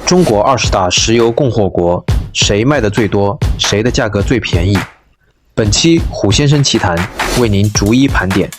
中国20大石油供货国，谁卖的最多？谁的价格最便宜？本期虎先生奇谈为您逐一盘点。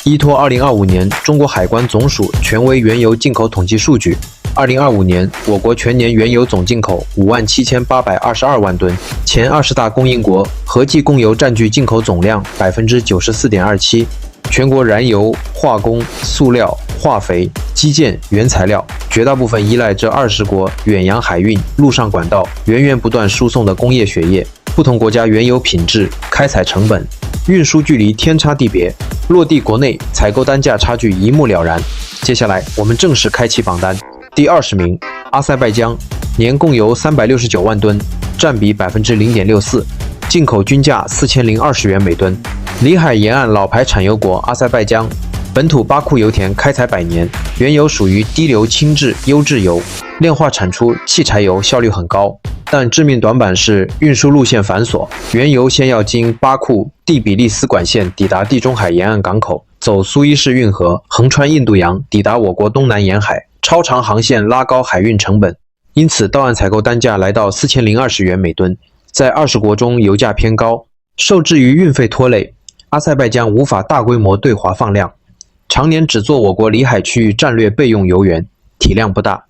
依托2025年中国海关总署权威原油进口统计数据，2025年我国全年原油总进口57822万吨，前20大供应国合计供油占据进口总量 94.27%。全国燃油、化工、塑料、化肥、基建、原材料绝大部分依赖这20国远洋海运、陆上管道源源不断输送的工业血液。不同国家原油品质、开采成本、运输距离天差地别，落地国内采购单价差距一目了然。接下来我们正式开启榜单。第20名，阿塞拜疆，年供油369万吨，占比 0.64%， 进口均价4020元每吨。里海沿岸老牌产油国阿塞拜疆，本土巴库油田开采100年，原油属于低硫轻质优质油，炼化产出汽柴油效率很高，但致命短板是运输路线繁琐，原油先要经巴库蒂比利斯管线抵达地中海沿岸港口，走苏伊士运河，横穿印度洋抵达我国东南沿海，超长航线拉高海运成本，因此到岸采购单价来到4020元每吨，在20国中油价偏高，受制于运费拖累，阿塞拜疆无法大规模对华放量，常年只做我国里海区域战略备用油源，体量不大，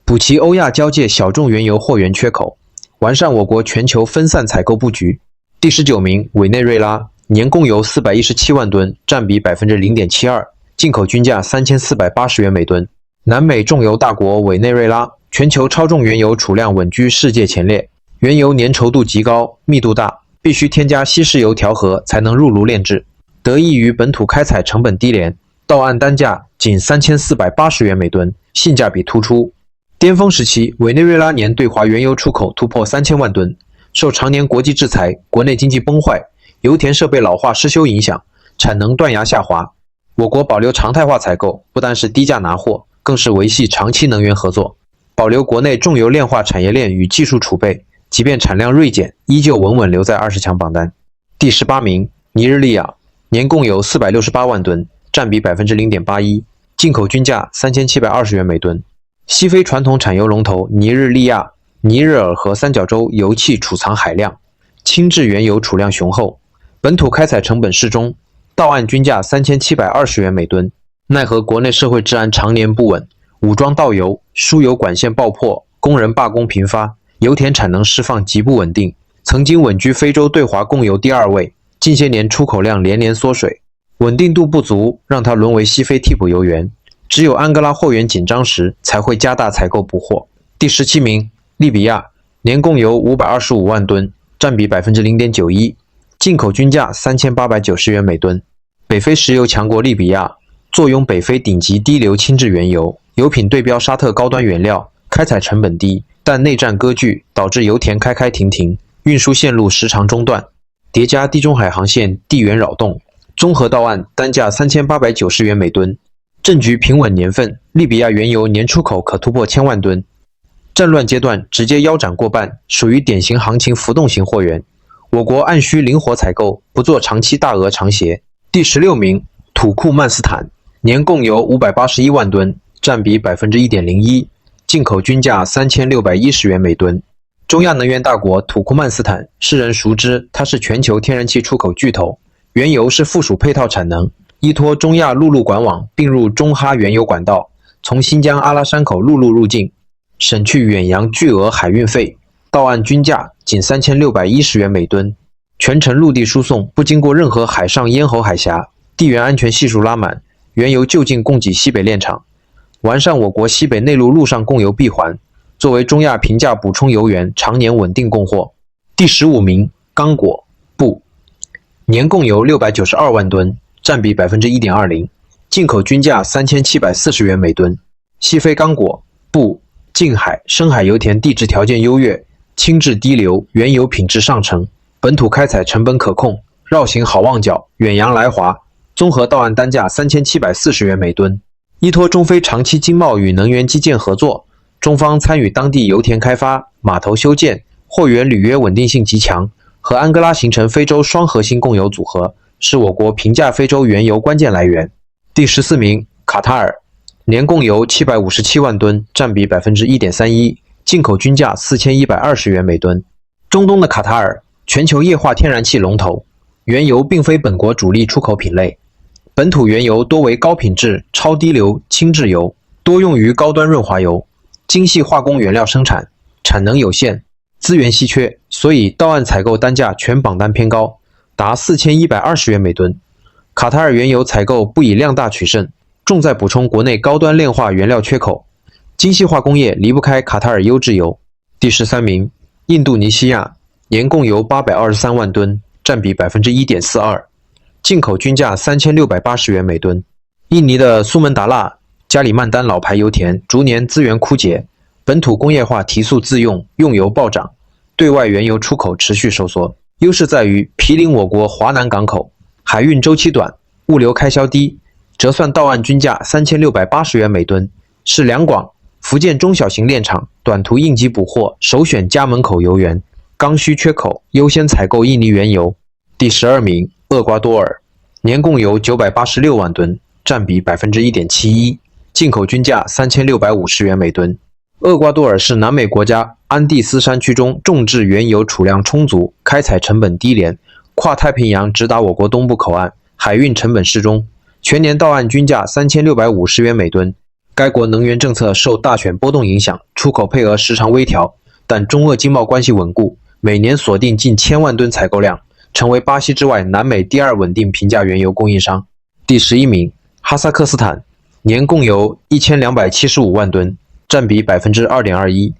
补齐欧亚交界小众原油货源缺口，完善我国全球分散采购布局。第19名，委内瑞拉，年供油417万吨，占比 0.72%， 进口均价3480元每吨。南美重油大国委内瑞拉，全球超重原油储量稳居世界前列，原油粘稠度极高，密度大，必须添加稀释油调和才能入炉炼制。得益于本土开采成本低廉，到岸单价仅3480元每吨，性价比突出。巅峰时期，委内瑞拉年对华原油出口突破3000万吨，受常年国际制裁、国内经济崩坏、油田设备老化失修影响，产能断崖下滑。我国保留常态化采购，不单是低价拿货，更是维系长期能源合作，保留国内重油炼化产业链与技术储备，即便产量锐减，依旧稳稳留在20强榜单。第18名，尼日利亚，年供油468万吨，占比 0.81%， 进口均价3720元每吨。西非传统产油龙头尼日利亚、尼日尔和三角洲油气储藏海量，轻质原油储量雄厚，本土开采成本适中，到岸均价3720元每吨。奈何国内社会治安常年不稳，武装盗油、输油管线爆破，工人罢工频发，油田产能释放极不稳定，曾经稳居非洲对华供油第2位，近些年出口量连连缩水，稳定度不足，让它沦为西非替补油源。只有安哥拉货源紧张时，才会加大采购补货。第17名，利比亚，年供油525万吨，占比 0.91%， 进口均价3890元每吨。北非石油强国利比亚，坐拥北非顶级低硫轻质原油，油品对标沙特高端原料，开采成本低，但内战割据导致油田开停停，运输线路时常中断，叠加地中海航线地缘扰动，综合到岸单价3890元每吨。政局平稳年份，利比亚原油年出口可突破1000万吨，战乱阶段直接腰斩过半，属于典型行情浮动型货源。我国按需灵活采购，不做长期大额长协。第16名，土库曼斯坦，年供油581万吨，占比 1.01%， 进口均价3610元每吨。中亚能源大国土库曼斯坦，世人熟知，它是全球天然气出口巨头，原油是附属配套产能，依托中亚陆路管网并入中哈原油管道，从新疆阿拉山口陆路入境，省去远洋巨额海运费，到岸均价仅3610元每吨，全程陆地输送，不经过任何海上咽喉海峡，地缘安全系数拉满，原油就近供给西北炼厂，完善我国西北内陆陆上供油闭环，作为中亚平价补充油源，常年稳定供货。第15名，刚果，布，年供油692万吨，占比 1.20%， 进口均价3740元每吨。西非刚果、布、近海、深海油田地质条件优越，轻质低硫，原油品质上乘，本土开采成本可控，绕行好望角，远洋来华，综合到岸单价3740元每吨。依托中非长期经贸与能源基建合作，中方参与当地油田开发、码头修建，货源履约稳定性极强，和安哥拉形成非洲双核心供油组合，是我国平价非洲原油关键来源。第14名，卡塔尔，年供油757万吨，占比 1.31%，进口均价4120元每吨。中东的卡塔尔，全球液化天然气龙头，原油并非本国主力出口品类，本土原油多为高品质、超低硫轻质油，多用于高端润滑油、精细化工原料生产，产能有限，资源稀缺，所以到岸采购单价全榜单偏高，达4120元每吨。卡塔尔原油采购不以量大取胜，重在补充国内高端炼化原料缺口，精细化工业离不开卡塔尔优质油。第13名，印度尼西亚，年供油823万吨，占比 1.42%， 进口均价3680元每吨。印尼的苏门答腊、加里曼丹老牌油田逐年资源枯竭，本土工业化提速自用，用油暴涨，对外原油出口持续收缩。优势在于毗邻我国华南港口，海运周期短，物流开销低，折算到岸均价3680元每吨，是两广、福建中小型炼厂短途应急补货首选家门口油源，刚需缺口优先采购印尼原油。第12名，厄瓜多尔，年供油986万吨，占比 1.71%， 进口均价3650元每吨。厄瓜多尔是南美国家安第斯山区中种植原油储量充足、开采成本低廉，跨太平洋直达我国东部口岸，海运成本适中，全年到岸均价3650元每吨。该国能源政策受大选波动影响，出口配额时常微调，但中俄经贸关系稳固，每年锁定近1000万吨采购量，成为巴西之外南美第2稳定平价原油供应商。第11名，哈萨克斯坦，年供油1275万吨，占比 2.21%，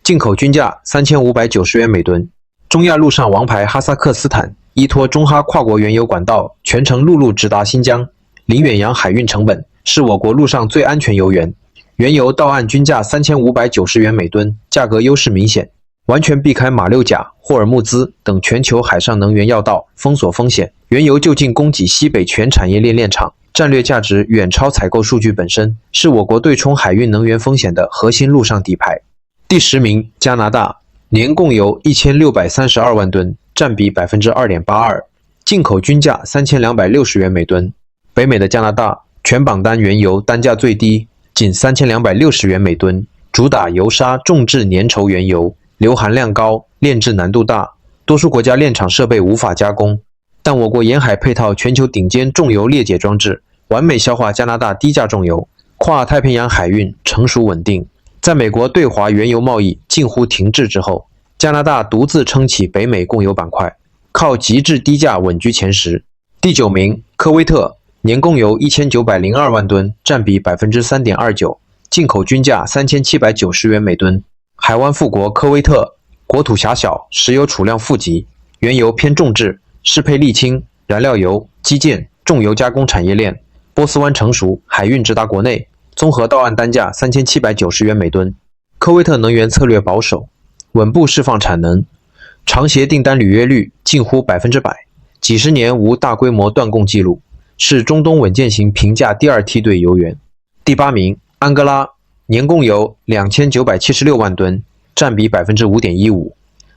进口均价3590元每吨。中亚陆上王牌哈萨克斯坦依托中哈跨国原油管道全程陆路直达新疆，零远洋海运成本，是我国陆上最安全油源。原油到岸均价3590元每吨，价格优势明显，完全避开马六甲、霍尔木兹等全球海上能源要道，封锁风险。原油就近供给西北全产业链炼厂，战略价值远超采购数据本身，是我国对冲海运能源风险的核心陆上底牌。第10名，加拿大，年供油1632万吨，占比 2.82%， 进口均价3260元每吨。北美的加拿大，全榜单原油单价最低，仅3260元每吨，主打油砂重质粘稠原油，硫含量高，炼制难度大，多数国家炼厂设备无法加工，但我国沿海配套全球顶尖重油裂解装置，完美消化加拿大低价重油，跨太平洋海运成熟稳定。在美国对华原油贸易近乎停滞之后，加拿大独自撑起北美供油板块，靠极致低价稳居前10。第9名，科威特，年供油1902万吨，占比 3.29%， 进口均价3790元每吨。海湾富国科威特，国土狭小，石油储量富集，原油偏重质，适配沥青、燃料油、基建、重油加工产业链，波斯湾成熟，海运直达国内，综合到岸单价3790元每吨。科威特能源策略保守，稳步释放产能，长协订单履约率近乎100%，几十年无大规模断供记录，是中东稳健型平价第2梯队油源。第8名，安哥拉，年供油2976万吨，占比 5.15%，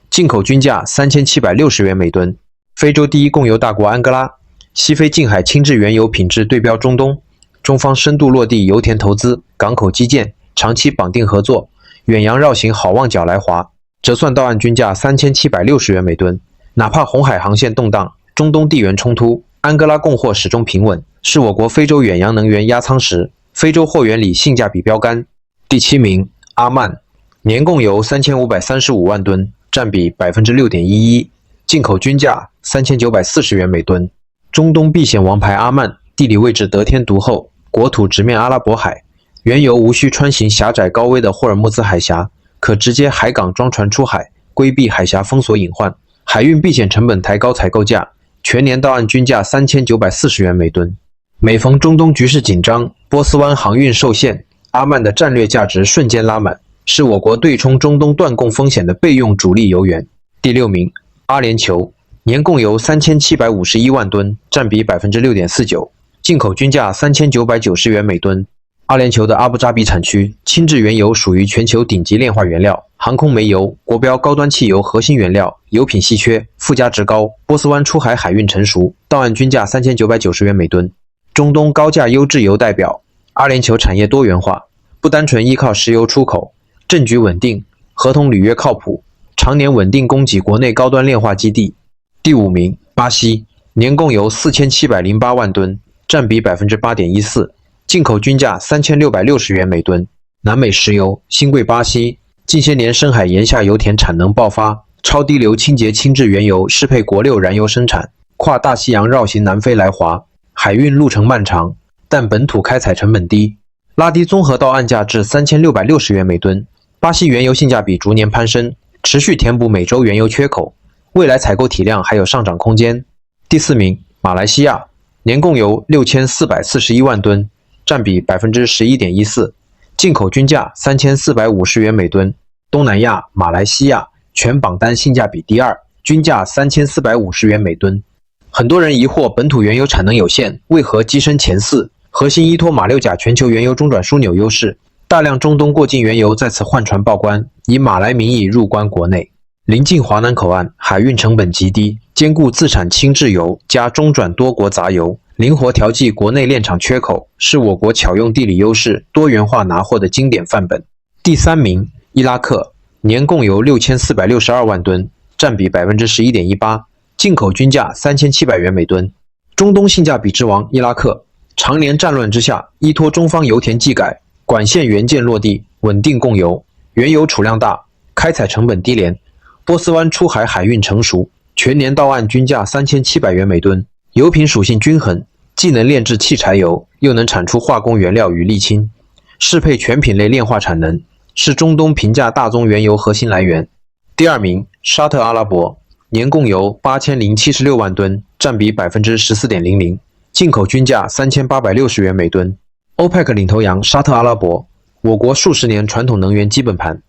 进口均价3760元每吨。非洲第1供油大国安哥拉，西非近海轻质原油品质对标中东，中方深度落地油田投资、港口基建，长期绑定合作，远洋绕行好望角来华，折算到岸均价3760元每吨。哪怕红海航线动荡，中东地缘冲突，安哥拉供货始终平稳，是我国非洲远洋能源压舱石，非洲货源里性价比标杆。第7名，阿曼，年供油3535万吨，占比 6.11%， 进口均价3940元每吨。中东避险王牌阿曼，地理位置得天独厚，国土直面阿拉伯海，原油无需穿行狭窄高危的霍尔木兹海峡，可直接海港装船出海，规避海峡封锁隐患，海运避险成本抬高采购价，全年到岸均价3940元每吨。每逢中东局势紧张，波斯湾航运受限，阿曼的战略价值瞬间拉满，是我国对冲中东断供风险的备用主力油源。第6名，阿联酋，年供油3751万吨，占比 6.49%， 进口均价3990元每吨。阿联酋的阿布扎比产区，轻质原油属于全球顶级炼化原料，航空煤油、国标高端汽油核心原料，油品稀缺，附加值高，波斯湾出海海运成熟，到岸均价3990元每吨。中东高价优质油代表，阿联酋产业多元化，不单纯依靠石油出口，政局稳定，合同履约靠谱，常年稳定供给国内高端炼化基地。第5名，巴西，年供油4708万吨，占比 8.14%， 进口均价3660元每吨。南美石油，新贵巴西，近些年深海盐下油田产能爆发，超低硫清洁轻质原油适配国六燃油生产，跨大西洋绕行南非来华，海运路程漫长，但本土开采成本低，拉低综合到岸价至3660元每吨。巴西原油性价比逐年攀升，持续填补美洲原油缺口，未来采购体量还有上涨空间。第4名，马来西亚，年供油6441万吨，占比 11.14%， 进口均价3450元每吨。东南亚，马来西亚全榜单性价比第2，均价3450元每吨。很多人疑惑本土原油产能有限，为何跻身前4？核心依托马六甲全球原油中转枢纽优势，大量中东过境原油在此换船报关，以马来名义入关国内。临近华南口岸，海运成本极低，兼顾自产轻质油加中转多国杂油，灵活调剂国内炼厂缺口，是我国巧用地理优势、多元化拿货的经典范本。第3名，伊拉克，年供油6462万吨，占比 11.18%， 进口均价3700元每吨。中东性价比之王伊拉克，常年战乱之下，依托中方油田技改，管线元件落地，稳定供油，原油储量大，开采成本低廉。波斯湾出海海运成熟，全年到岸均价3700元每吨，油品属性均衡，既能炼制汽柴油，又能产出化工原料与沥青，适配全品类炼化产能，是中东平价大宗原油核心来源。第2名，沙特阿拉伯，年供油8076万吨，占比 14.00%， 进口均价3860元每吨。OPEC 领头羊沙特阿拉伯，我国数十年传统能源基本盘。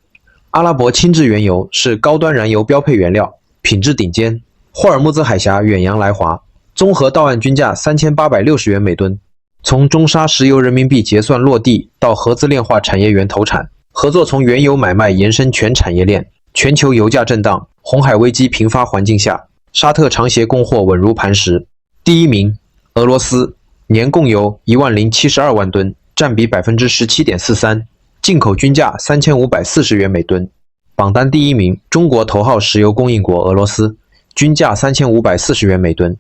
阿拉伯轻质原油是高端燃油标配原料，品质顶尖。霍尔木兹海峡远洋来华，综合到岸均价3860元每吨。从中沙石油人民币结算落地到合资炼化产业园投产，合作从原油买卖延伸全产业链。全球油价震荡、红海危机频发环境下，沙特长协供货稳如磐石。第1名，俄罗斯，年供油10072万吨，占比 17.43%， 进口均价3540元每吨。榜单第1名，中国头号石油供应国俄罗斯，均价3540元每吨。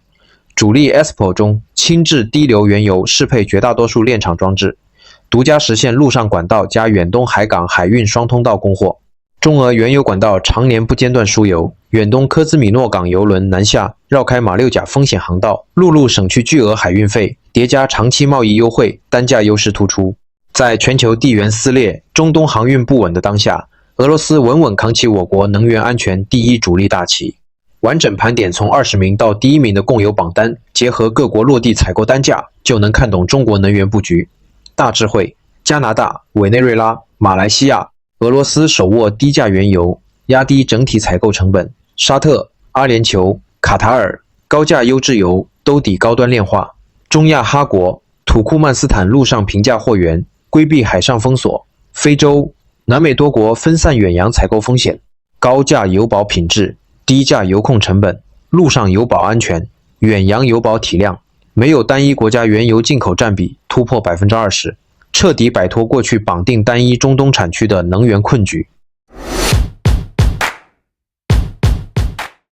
主力 ESPO 中，轻质低硫原油适配绝大多数炼厂装置，独家实现陆上管道加远东海港海运双通道供货。中俄原油管道常年不间断输油，远东科兹米诺港油轮南下绕开马六甲风险航道，陆路省去巨额海运费，叠加长期贸易优惠，单价优势突出。在全球地缘撕裂、中东航运不稳的当下，俄罗斯稳稳扛起我国能源安全第一主力大旗。完整盘点从20名到第1名的供油榜单，结合各国落地采购单价，就能看懂中国能源布局。大智慧，加拿大、委内瑞拉、马来西亚、俄罗斯手握低价原油，压低整体采购成本；沙特、阿联酋、卡塔尔高价优质油都抵高端炼化；中亚哈国、土库曼斯坦陆上平价货源，规避海上封锁；非洲、南美多国分散远洋采购风险，高价油保品质，低价油控成本，陆上油保安全，远洋油保体量，没有单一国家原油进口占比突破 20%， 彻底摆脱过去绑定单一中东产区的能源困局。